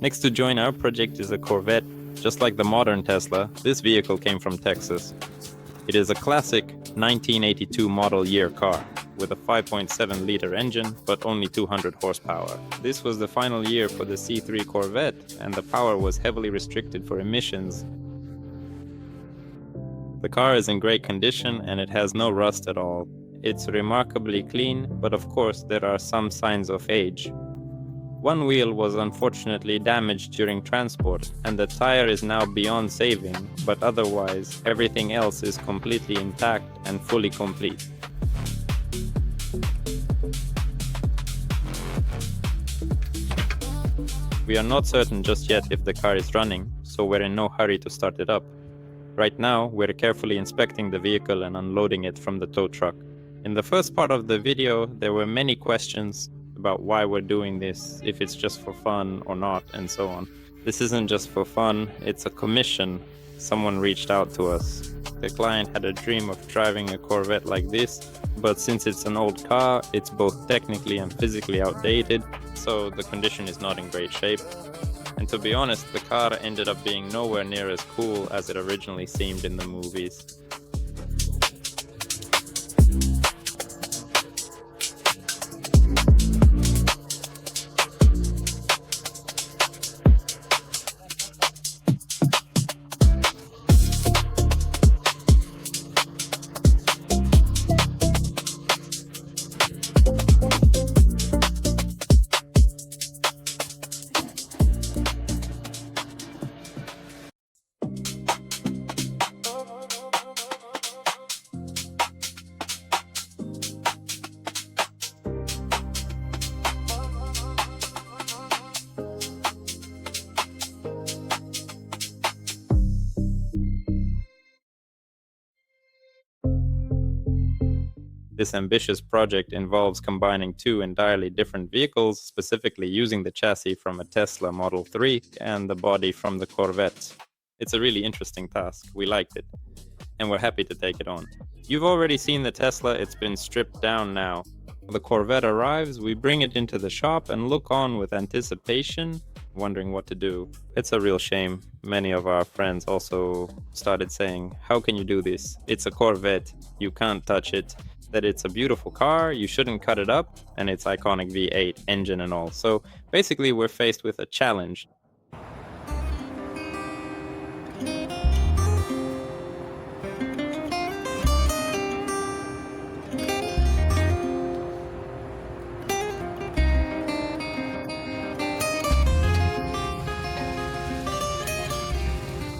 Next to join our project is a Corvette. Just like the modern Tesla, this vehicle came from Texas. It is a classic 1982 model year car with a 5.7-liter engine but only 200 horsepower. This was the final year for the C3 Corvette, and the power was heavily restricted for emissions. The car is in great condition and it has no rust at all. It's remarkably clean, but of course there are some signs of age. One wheel was unfortunately damaged during transport, and the tire is now beyond saving, but otherwise everything else is completely intact and fully complete. We are not certain just yet if the car is running, so we're in no hurry to start it up. Right now, we're carefully inspecting the vehicle and unloading it from the tow truck. In the first part of the video, there were many questions about why we're doing this, if it's just for fun or not, and so on. This isn't just for fun, it's a commission. Someone reached out to us. The client had a dream of driving a Corvette like this, but since it's an old car, it's both technically and physically outdated, so the condition is not in great shape. And to be honest, the car ended up being nowhere near as cool as it originally seemed in the movies. This ambitious project involves combining two entirely different vehicles, specifically using the chassis from a Tesla Model 3 and the body from the Corvette. It's a really interesting task. We liked it, and we're happy to take it on. You've already seen the Tesla, it's been stripped down now. The Corvette arrives, we bring it into the shop and look on with anticipation, wondering what to do. It's a real shame. Many of our friends also started saying, how can you do this? It's a Corvette, you can't touch it. That it's a beautiful car, you shouldn't cut it up, and it's iconic V8 engine and all. So basically we're faced with a challenge.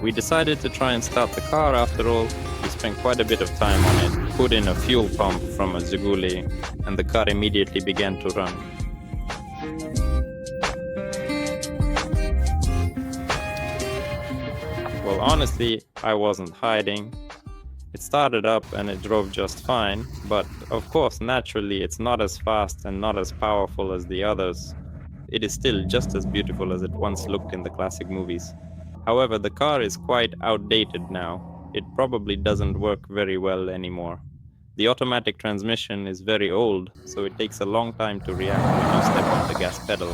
We decided to try and start the car after all. We spent quite a bit of time on it, put in a fuel pump from a Ziguli, and the car immediately began to run. Well, honestly, I wasn't hiding. It started up and it drove just fine, but of course, naturally, it's not as fast and not as powerful as the others. It is still just as beautiful as it once looked in the classic movies. However, the car is quite outdated now. It probably doesn't work very well anymore. The automatic transmission is very old, so it takes a long time to react when you step on the gas pedal.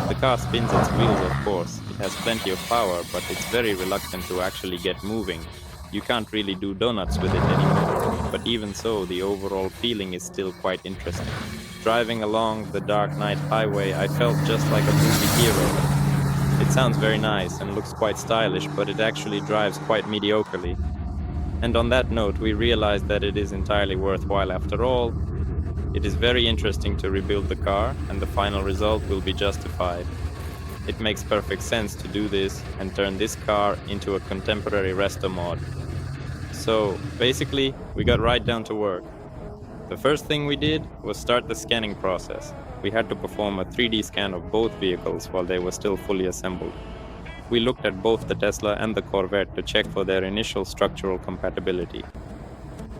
The car spins its wheels, of course. It has plenty of power, but it's very reluctant to actually get moving. You can't really do donuts with it anymore, but even so, the overall feeling is still quite interesting. Driving along the dark night highway, I felt just like a movie hero. It sounds very nice and looks quite stylish, but it actually drives quite mediocrely. And on that note, we realized that it is entirely worthwhile after all. It is very interesting to rebuild the car, and the final result will be justified. It makes perfect sense to do this and turn this car into a contemporary resto mod. So, basically, we got right down to work. The first thing we did was start the scanning process. We had to perform a 3D scan of both vehicles while they were still fully assembled. We looked at both the Tesla and the Corvette to check for their initial structural compatibility.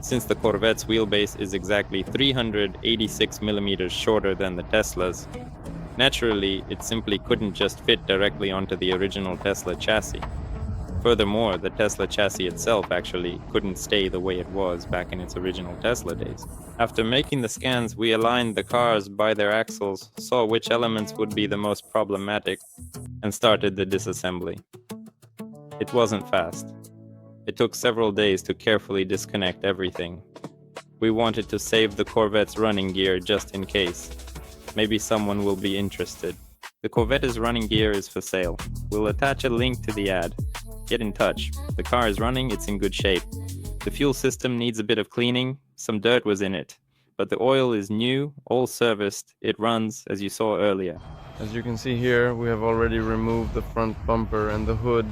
Since the Corvette's wheelbase is exactly 386 millimeters shorter than the Tesla's, naturally, it simply couldn't just fit directly onto the original Tesla chassis. Furthermore, the Tesla chassis itself actually couldn't stay the way it was back in its original Tesla days. After making the scans, we aligned the cars by their axles, saw which elements would be the most problematic, and started the disassembly. It wasn't fast. It took several days to carefully disconnect everything. We wanted to save the Corvette's running gear just in case. Maybe someone will be interested. The Corvette's running gear is for sale. We'll attach a link to the ad. Get in touch. The car is running, it's in good shape. The fuel system needs a bit of cleaning, some dirt was in it. But the oil is new, all serviced, it runs as you saw earlier. As you can see here, we have already removed the front bumper and the hood.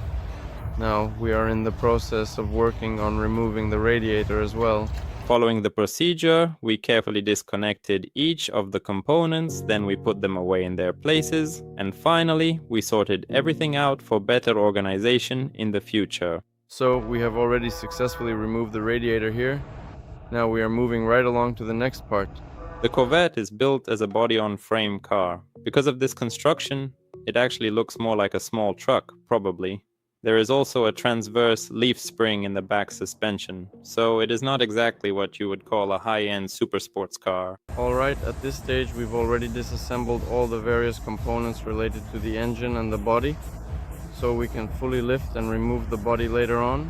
Now we are in the process of working on removing the radiator as well. Following the procedure, we carefully disconnected each of the components, then we put them away in their places, and finally, we sorted everything out for better organization in the future. So we have already successfully removed the radiator here. Now we are moving right along to the next part. The Corvette is built as a body-on-frame car. Because of this construction, it actually looks more like a small truck, probably. There is also a transverse leaf spring in the back suspension, so it is not exactly what you would call a high-end supersports car. Alright, at this stage we've already disassembled all the various components related to the engine and the body, so we can fully lift and remove the body later on.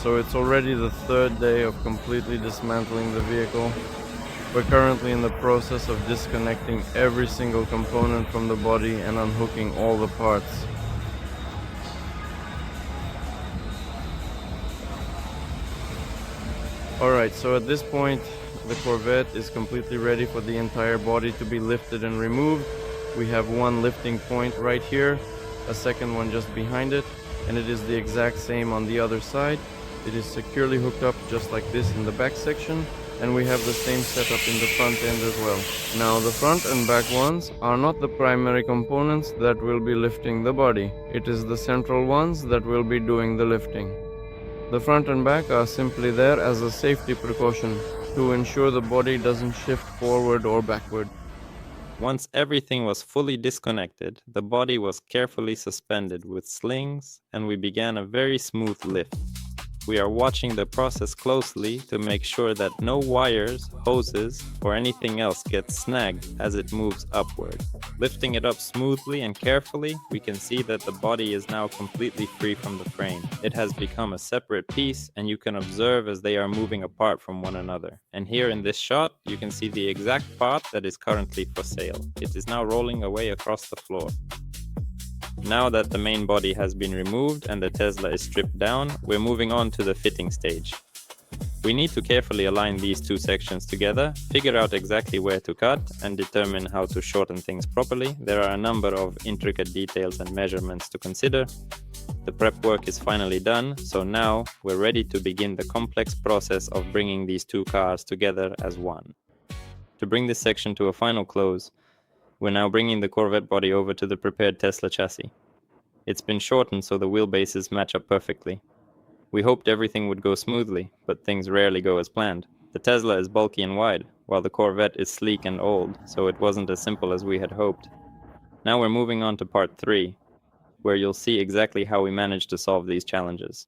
So it's already the third day of completely dismantling the vehicle. We're currently in the process of disconnecting every single component from the body and unhooking all the parts. Alright, so at this point the Corvette is completely ready for the entire body to be lifted and removed. We have one lifting point right here, a second one just behind it, and it is the exact same on the other side. It is securely hooked up just like this in the back section, and we have the same setup in the front end as well. Now the front and back ones are not the primary components that will be lifting the body. It is the central ones that will be doing the lifting. The front and back are simply there as a safety precaution to ensure the body doesn't shift forward or backward. Once everything was fully disconnected, the body was carefully suspended with slings, and we began a very smooth lift. We are watching the process closely to make sure that no wires, hoses, or anything else gets snagged as it moves upward. Lifting it up smoothly and carefully, we can see that the body is now completely free from the frame. It has become a separate piece, and you can observe as they are moving apart from one another. And here in this shot, you can see the exact part that is currently for sale. It is now rolling away across the floor. Now that the main body has been removed and the Tesla is stripped down, we're moving on to the fitting stage. We need to carefully align these two sections together, figure out exactly where to cut, and determine how to shorten things properly. There are a number of intricate details and measurements to consider. The prep work is finally done, so now we're ready to begin the complex process of bringing these two cars together as one. To bring this section to a final close, we're now bringing the Corvette body over to the prepared Tesla chassis. It's been shortened so the wheelbases match up perfectly. We hoped everything would go smoothly, but things rarely go as planned. The Tesla is bulky and wide, while the Corvette is sleek and old, so it wasn't as simple as we had hoped. Now we're moving on to part 3, where you'll see exactly how we managed to solve these challenges.